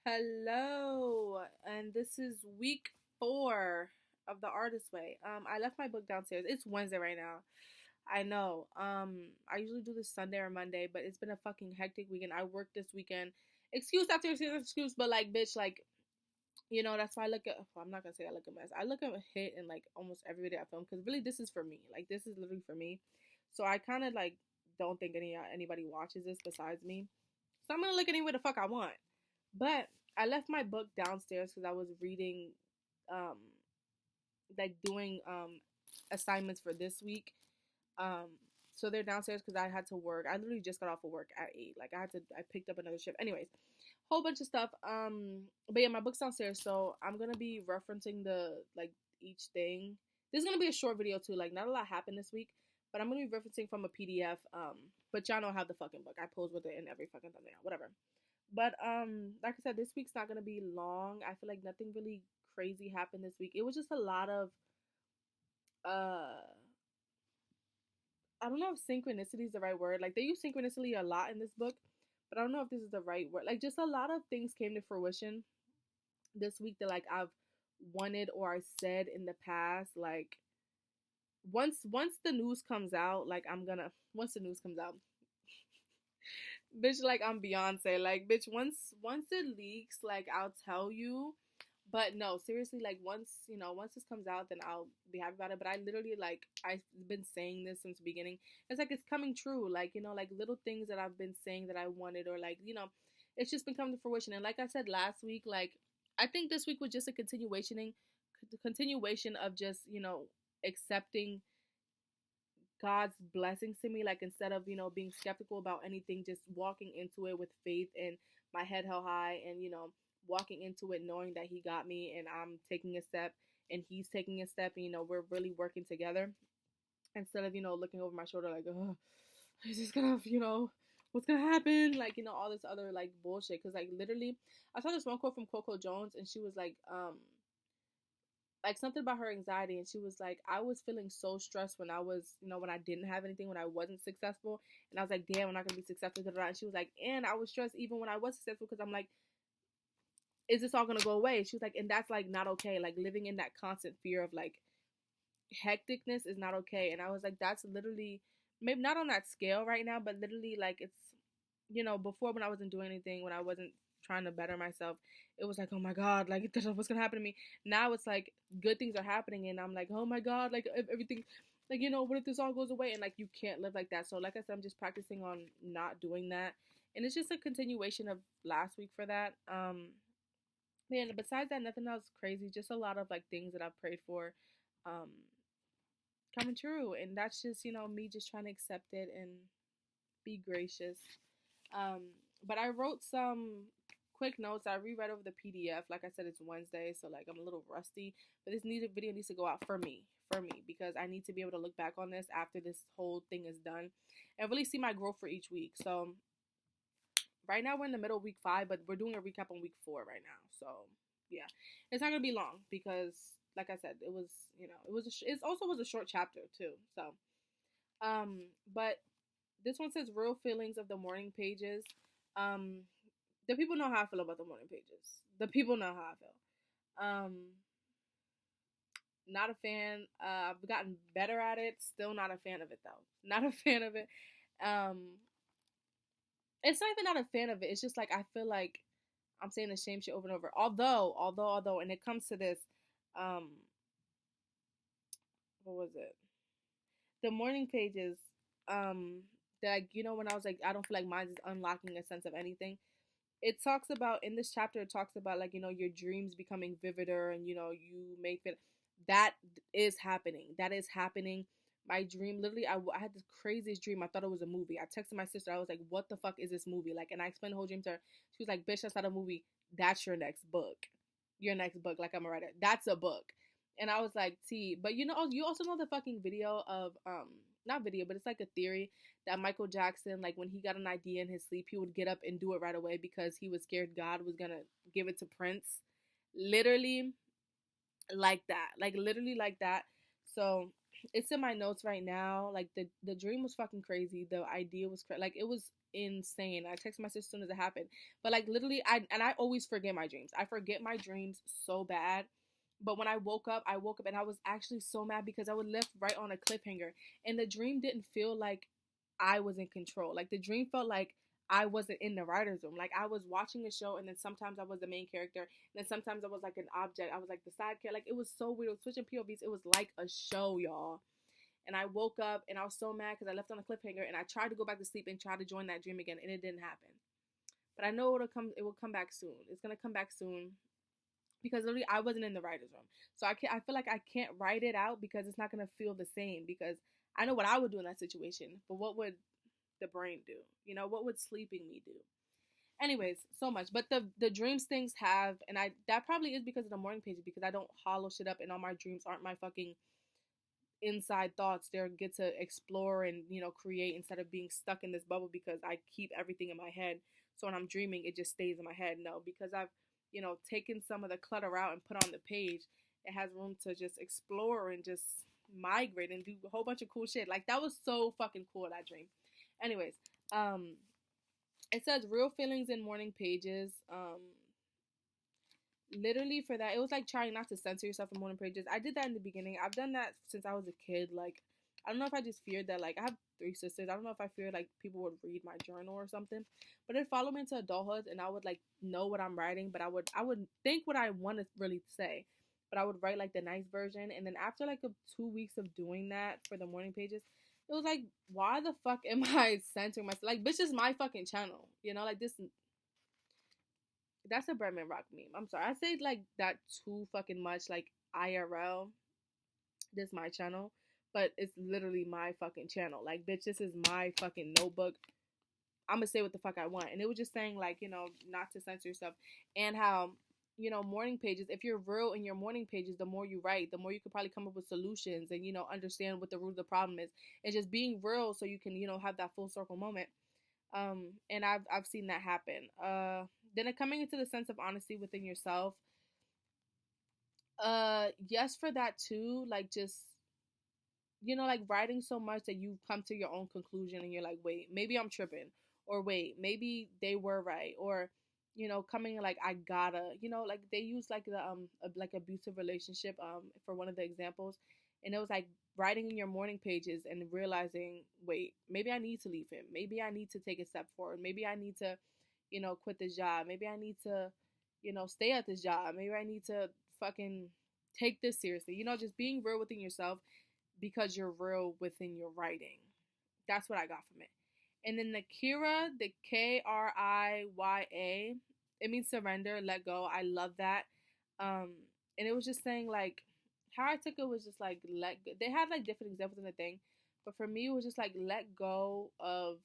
Hello, and this is week 4 of the Artist Way. I left my book downstairs. It's Wednesday right now. I know. I usually do this Sunday or Monday, but it's been a fucking hectic weekend. I worked this weekend. Excuse after excuse, but like, bitch, like, that's why I look at. Well, I'm not gonna say I look a mess. I look at a hit in like almost every video I film because really this is for me. Like, this is literally for me. So I kind of like don't think anybody watches this besides me. So I'm gonna look anywhere the fuck I want. But I left my book downstairs because I was reading, um, like doing assignments for this week. Um, so they're downstairs because I had to work. I literally just got off of work at 8. Like I picked up another shift. Anyways, whole bunch of stuff. But yeah, my book's downstairs, so I'm gonna be referencing the like each thing. This is gonna be a short video too. Like not a lot happened this week, but I'm gonna be referencing from a PDF. But y'all know how the fucking book. I pose with it in every fucking thumbnail. Whatever. But like I said, this week's not gonna be long. I feel like nothing really crazy happened this week. It was just a lot of uh I don't know if synchronicity is the right word. Like they use synchronicity a lot in this book, but I don't know if this is the right word. Like just a lot of things came to fruition this week that like I've wanted or I said in the past. Like once the news comes out, like once the news comes out, bitch, like I'm Beyonce. Like bitch, once it leaks, like I'll tell you. But no, seriously, like once this comes out, then I'll be happy about it. But I literally like I've been saying this since the beginning. It's like it's coming true. Like, like little things that I've been saying that I wanted or like, it's just been coming to fruition. And like I said last week, like I think this week was just a continuation of just, accepting God's blessings to me. Like instead of, being skeptical about anything, just walking into it with faith and my head held high and, walking into it knowing that he got me and I'm taking a step and he's taking a step and, we're really working together instead of, looking over my shoulder like, oh, is this gonna, what's gonna happen? Like, all this other like bullshit. Cause like literally I saw this one quote from Coco Jones and she was like something about her anxiety and she was like, I was feeling so stressed when I was, when I didn't have anything, when I wasn't successful. And I was like, damn, I'm not gonna be successful. And she was like, and I was stressed even when I was successful because I'm like, is this all gonna go away? She was like, and that's like not okay. Like living in that constant fear of like hecticness is not okay. And I was like, that's literally maybe not on that scale right now, but literally like it's before when I wasn't doing anything, when I wasn't trying to better myself, it was like, oh my god, like what's gonna happen to me? Now it's like good things are happening and I'm like, oh my god, like if everything like what if this all goes away? And like you can't live like that. So like I said, I'm just practicing on not doing that. And it's just a continuation of last week for that. Man, besides that, nothing else crazy. Just a lot of like things that I've prayed for, um, coming true, and that's just me just trying to accept it and be gracious. Um, but I wrote some quick notes. I reread over the PDF. Like I said, it's Wednesday, so like I'm a little rusty. But this video needs to go out for me, because I need to be able to look back on this after this whole thing is done, and really see my growth for each week. So right now we're in the middle of week 5, but we're doing a recap on week 4 right now. So yeah, it's not gonna be long because, like I said, it was it also was a short chapter too. So but this one says real feelings of the morning pages. Um, the people know how I feel about the morning pages. The people know how I feel. Not a fan. I've gotten better at it. Still not a fan of it though. Not a fan of it. Um, it's not even not a fan of it. It's just like I feel like I'm saying the same shit over and over. Although, and it comes to this, um, what was it? The morning pages, that like, when I was like, I don't feel like mine is unlocking a sense of anything. It talks about in this chapter. It talks about like your dreams becoming vivider, and you make it. That is happening. That is happening. My dream, literally, I had the craziest dream. I thought it was a movie. I texted my sister. I was like, what the fuck is this movie? Like, and I explained the whole dream to her. She was like, bitch, that's not a movie. That's your next book. Your next book. Like, I'm a writer. That's a book. And I was like, T. But you also know the fucking video of, not video, but it's like a theory that Michael Jackson, like, when he got an idea in his sleep, he would get up and do it right away because he was scared God was gonna give it to Prince. Literally like that. Like, literally like that. So it's in my notes right now. Like the dream was fucking crazy. The idea was like it was insane. I texted my sister as soon as it happened. But like literally, I always forget my dreams. I forget my dreams so bad. But when I woke up and I was actually so mad because I was left right on a cliffhanger, and the dream didn't feel like I was in control. Like the dream felt like I wasn't in the writer's room. Like I was watching a show, and then sometimes I was the main character, and then sometimes I was like an object. I was like the side character. Like it was so weird. It was switching POVs. It was like a show, y'all. And I woke up and I was so mad because I left on a cliffhanger, and I tried to go back to sleep and try to join that dream again, and it didn't happen. But I know it'll come. It will come back soon. It's gonna come back soon because literally I wasn't in the writer's room, so I feel like I can't write it out because it's not gonna feel the same. Because I know what I would do in that situation, but what would the brain do? You know, what would sleeping me do? Anyways, so much. But the dreams things have, and I that probably is because of the morning pages, because I don't hollow shit up, and all my dreams aren't my fucking inside thoughts. They get to explore and, you know, create instead of being stuck in this bubble because I keep everything in my head. So when I'm dreaming, it just stays in my head. No, because I've, you know, taken some of the clutter out and put on the page, it has room to just explore and just migrate and do a whole bunch of cool shit. Like that was so fucking cool, that dream. Anyways, it says real feelings in morning pages. Literally for that, it was like trying not to censor yourself in morning pages. I did that in the beginning. I've done that since I was a kid. Like I don't know if I just feared that, like I have 3 sisters. I don't know if I feared like people would read my journal or something. But it followed me into adulthood, and I would like know what I'm writing, but I would think what I want to really say. But I would write like the nice version, and then after like 2 weeks of doing that for the morning pages, it was like, why the fuck am I censoring myself? Like, bitch, is my fucking channel, you know? Like this, that's a Bretman Rock meme. I'm sorry, I say like that too fucking much. Like IRL, this is my channel, but it's literally my fucking channel. Like, bitch, this is my fucking notebook. I'm gonna say what the fuck I want. And it was just saying, like, you know, not to censor yourself, and how, you know, morning pages, if you're real in your morning pages, the more you write, the more you could probably come up with solutions and, you know, understand what the root of the problem is, and just being real so you can, you know, have that full circle moment. And I've seen that happen. Then coming into the sense of honesty within yourself. Yes, for that too. Like just, you know, like writing so much that you come to your own conclusion and you're like, wait, maybe I'm tripping, or wait, maybe they were right, or, you know, coming like I gotta, you know, like they use like the like abusive relationship for one of the examples, and it was like writing in your morning pages and realizing, wait, maybe I need to leave him, maybe I need to take a step forward, maybe I need to, you know, quit this job, maybe I need to, you know, stay at this job, maybe I need to fucking take this seriously, you know, just being real within yourself because you're real within your writing. That's what I got from it. And then the Kira, the Kriya, it means surrender, let go. I love that. And it was just saying like how I took it was just like let go. They had like different examples in the thing, but for me it was just like let go of.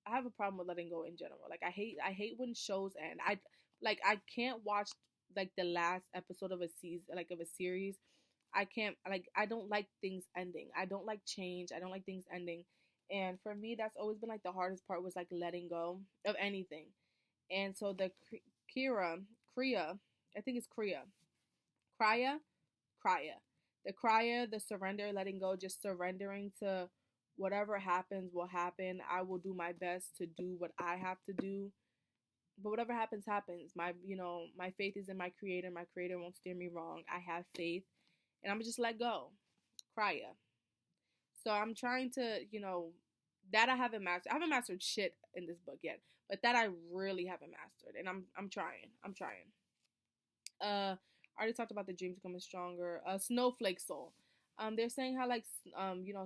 I have a problem with letting go in general. Like I hate when shows end. I can't watch like the last episode of a season, like of a series. I can't, like, I don't like things ending. I don't like change. I don't like things ending. And for me, that's always been like the hardest part, was like letting go of anything. And so the Kriya, I think it's Kriya, Kriya. The Kriya, the surrender, letting go, just surrendering to whatever happens will happen. I will do my best to do what I have to do. But whatever happens, happens. My faith is in my creator. My creator won't steer me wrong. I have faith. And I'm just let go. Kriya. So I'm trying to, that I haven't mastered. I haven't mastered shit in this book yet, but that I really haven't mastered, and I'm trying. I already talked about the dreams becoming stronger. Snowflake soul. They're saying how like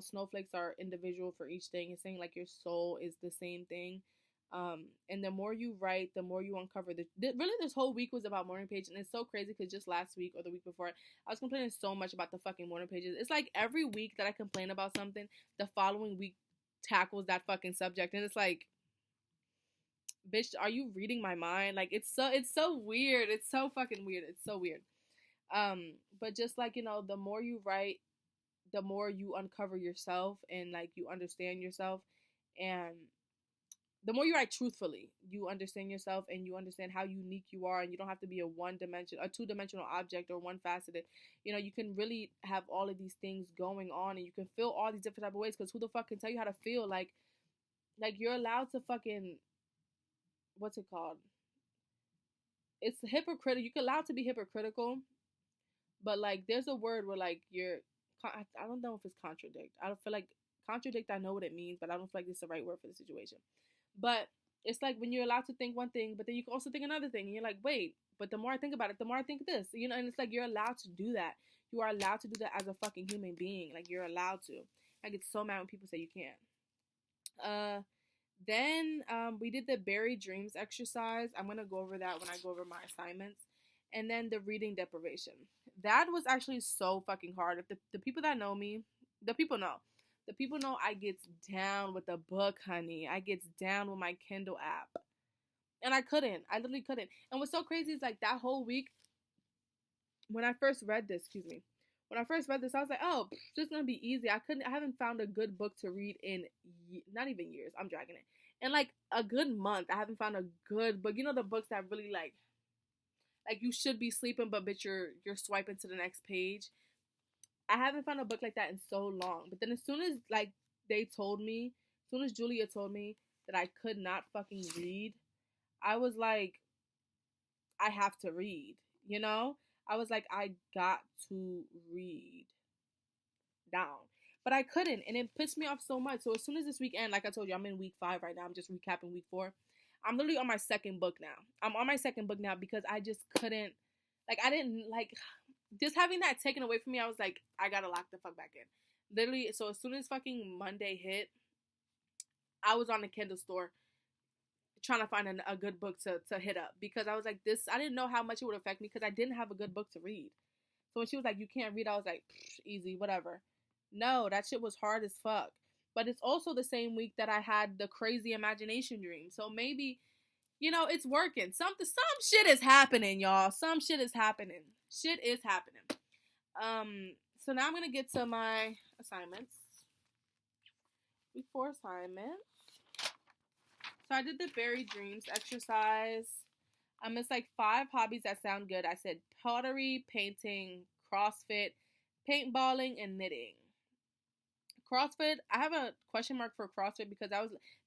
snowflakes are individual for each thing. It's saying like your soul is the same thing. And the more you write, the more you uncover. Really, this whole week was about morning page, and it's so crazy because just last week or the week before, I was complaining so much about the fucking morning pages. It's like every week that I complain about something, the following week tackles that fucking subject, and it's like, bitch, are you reading my mind? Like it's so weird. It's so fucking weird. It's so weird. But just like the more you write, the more you uncover yourself and like you understand yourself, and the more you write truthfully, you understand yourself and you understand how unique you are, and you don't have to be a two-dimensional object or one faceted. You know, you can really have all of these things going on, and you can feel all these different type of ways. Because who the fuck can tell you how to feel? Like you're allowed to fucking, what's it called? It's hypocritical. You're allowed to be hypocritical, but like there's a word where like I don't know if it's contradict. I don't feel like contradict. I know what it means, but I don't feel like it's the right word for the situation. But it's like when you're allowed to think one thing, but then you can also think another thing, and you're like, wait, but the more I think about it, the more I think this, you know. And it's like you're allowed to do that. You are allowed to do that as a fucking human being. Like you're allowed to. I get so mad when people say you can't. Then we did the buried dreams exercise. I'm gonna go over that when I go over my assignments. And then the reading deprivation. That was actually so fucking hard. If the people that know me, the people know. The people know I gets down with the book, honey. I gets down with my Kindle app. And I couldn't. I literally couldn't. And what's so crazy is like that whole week, when I first read this, when I first read this, I was like, oh, this is gonna be easy. I haven't found a good book to read in not even years. I'm dragging it. In like a good month, I haven't found a good book. You know the books that really like you should be sleeping, but bitch, you're swiping to the next page. I haven't found a book like that in so long. But then as soon as like they told me, as soon as Julia told me that I could not fucking read, I was like, I have to read, you know? I was like, I got to read down. But I couldn't, and it pissed me off so much. So as soon as this weekend, like I told you, I'm in week 5 right now. I'm just recapping week 4. I'm literally on my second book now. I'm on my second book now because I just couldn't, like, I didn't, like, just having that taken away from me, I was like, I gotta lock the fuck back in. Literally, so as soon as fucking Monday hit, I was on the Kindle store trying to find a good book to hit up because I was like, I didn't know how much it would affect me because I didn't have a good book to read. So when she was like, you can't read, I was like, easy, whatever. No, that shit was hard as fuck. But it's also the same week that I had the crazy imagination dream. So maybe, you know, it's working. Some shit is happening, y'all. Some shit is happening. Shit is happening. So now I'm gonna get to my assignments. Week 4 assignments. So I did the buried dreams exercise. It's like 5 hobbies that sound good. I said pottery, painting, CrossFit, paintballing, and knitting. CrossFit, I have a question mark for CrossFit because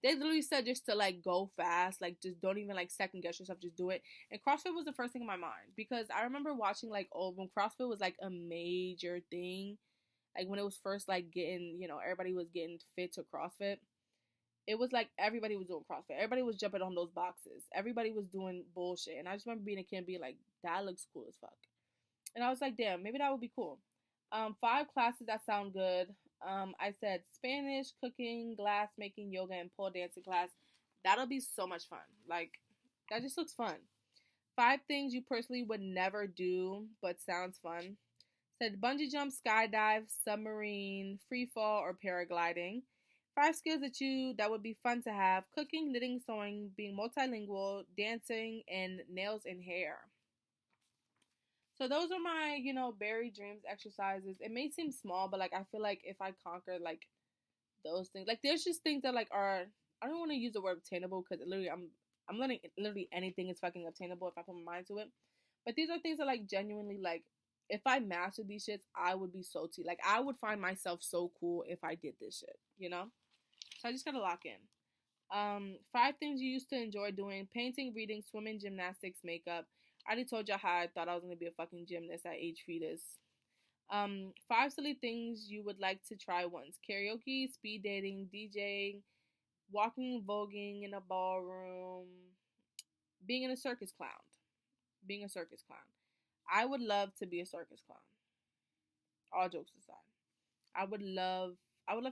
they literally said just to like go fast, like just don't even like second guess yourself, just do it. And CrossFit was the first thing in my mind because I remember watching like when CrossFit was like a major thing, like when it was first like getting, you know, everybody was getting fit to CrossFit. It was like everybody was doing CrossFit. Everybody was jumping on those boxes. Everybody was doing bullshit. And I just remember being a kid and being like, that looks cool as fuck. And I was like, damn, maybe that would be cool. 5 classes that sound good. I said Spanish, cooking, glass making, yoga, and pole dancing class. That'll be so much fun. Like, that just looks fun. 5 things you personally would never do, but sounds fun. Said bungee jump, skydive, submarine, free fall, or paragliding. 5 skills that would be fun to have: cooking, knitting, sewing, being multilingual, dancing, and nails and hair. So those are my, you know, buried dreams exercises. It may seem small, but like I feel like if I conquer like those things, like there's just things that like are, I don't want to use the word obtainable because literally I'm learning literally anything is fucking obtainable if I put my mind to it. But these are things that like genuinely like if I mastered these shits, I would be so T. Like I would find myself so cool if I did this shit, you know? So I just gotta lock in. 5 things you used to enjoy doing: painting, reading, swimming, gymnastics, makeup. I already told y'all how I thought I was gonna be a fucking gymnast at age fetus. 5 silly things you would like to try once: karaoke, speed dating, DJing, walking, voguing in a ballroom, being a circus clown. I would love to be a circus clown. All jokes aside, I would love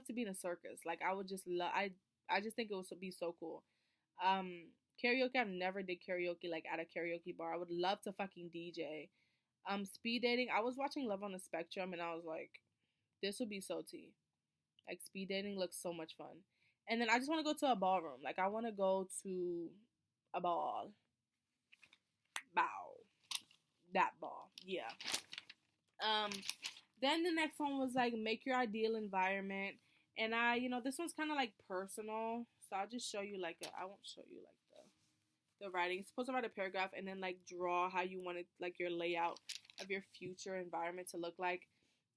to be in a circus. Like I would just love. I just think it would be so cool. Karaoke, I've never did karaoke like at a karaoke bar. I would love to fucking DJ. Speed dating, I was watching Love on the Spectrum and I was like, this would be so tea. Like speed dating looks so much fun. And then I just want to go to a ballroom. Like I want to go to a ball. Bow. That ball. Yeah. Then the next one was like make your ideal environment. And this one's kind of like personal. So I'll just show you like I won't show you like the writing. It's supposed to write a paragraph and then like draw how you want it, like your layout of your future environment to look like.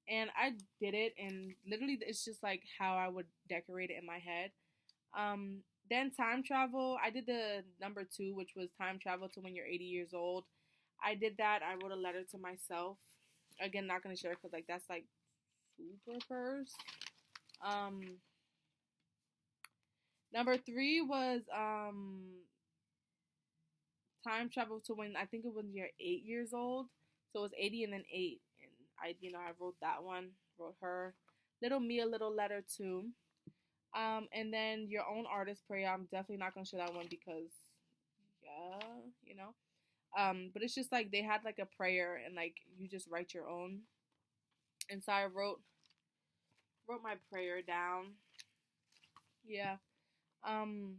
And I did it, and literally it's just like how I would decorate it in my head. Then time travel, I did the number 2, which was time travel to when you're 80 years old. I did that. I wrote a letter to myself. Again, not gonna share because like that's like super first. Number 3 was time travel to when I think it was you're 8 years old. So it was 80 and then 8, and I wrote that one. Wrote her little me a little letter too. And then your own artist prayer. I'm definitely not gonna show that one because yeah, you know. But it's just like they had like a prayer and like you just write your own. And so I wrote my prayer down. Yeah. Um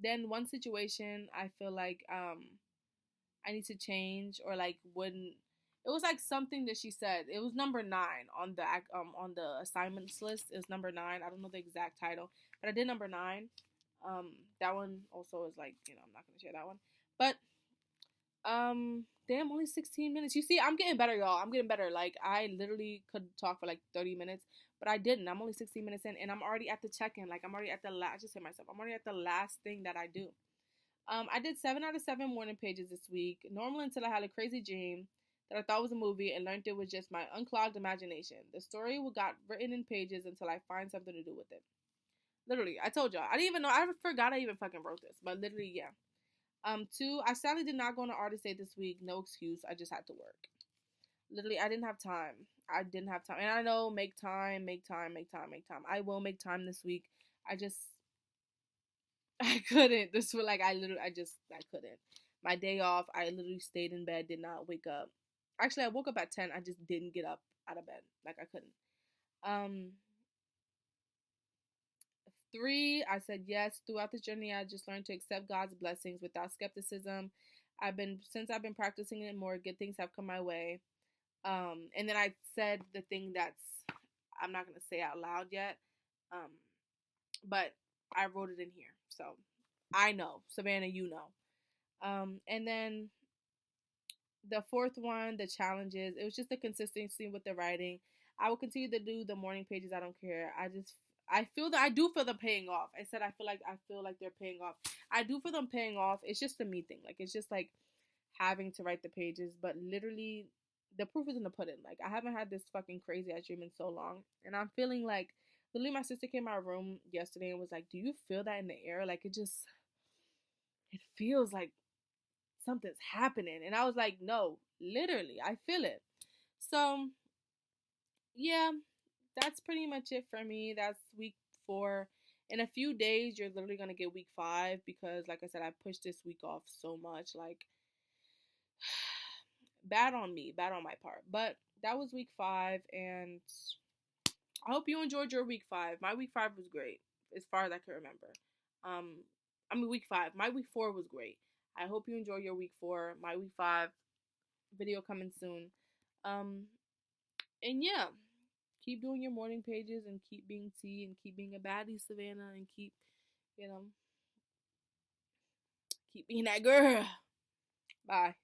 then one situation I feel like I need to change or like wouldn't it was like something that she said. It was number 9 on the assignments list. It was number 9. I don't know the exact title, but I did number 9. That one also is like, I'm not gonna share that one. But damn, only 16 minutes. You see, I'm getting better, y'all. I'm getting better. Like, I literally could talk for like 30 minutes, but I didn't. I'm only 16 minutes in, and I'm already at the check-in. Like, I'm already at the last, I just hit myself. I'm already at the last thing that I do. I did 7 out of 7 morning pages this week. Normally until I had a crazy dream that I thought was a movie and learned it was just my unclogged imagination. The story got written in pages until I find something to do with it. Literally, I told y'all. I didn't even know. I forgot I even fucking wrote this, but literally, yeah. 2, I sadly did not go on an artist day this week. No excuse. I just had to work. Literally, I didn't have time. And I know, make time. I will make time this week. I couldn't. This was like, I couldn't. My day off, I literally stayed in bed, did not wake up. Actually, I woke up at 10. I just didn't get up out of bed. Like, I couldn't. 3, I said yes. Throughout this journey, I just learned to accept God's blessings without skepticism. Since I've been practicing it more, good things have come my way. And then I said the thing that's I'm not gonna say out loud yet. But I wrote it in here, so I know, Savannah, you know. And then the 4th one, the challenges. It was just the consistency with the writing. I will continue to do the morning pages. I don't care. I feel that I do feel them paying off. I said I feel like they're paying off. I do feel them paying off. It's just a me thing. Like, it's just like having to write the pages, but literally the proof is in the pudding. Like, I haven't had this fucking crazy ass dream in so long, and I'm feeling like literally my sister came to my room yesterday and was like, "Do you feel that in the air? Like, it feels like something's happening." And I was like, "No, literally, I feel it." So yeah, that's pretty much it for me. That's week 4. In a few days, you're literally gonna get week 5 because, like I said, I pushed this week off so much. Like, bad on me, bad on my part. But that was week 5, and I hope you enjoyed your week 5. My week 5 was great, as far as I can remember. Week 5. My week 4 was great. I hope you enjoy your week 4. My week 5 video coming soon. And yeah. Keep doing your morning pages and keep being T and keep being a baddie, Savannah, and keep being that girl. Bye.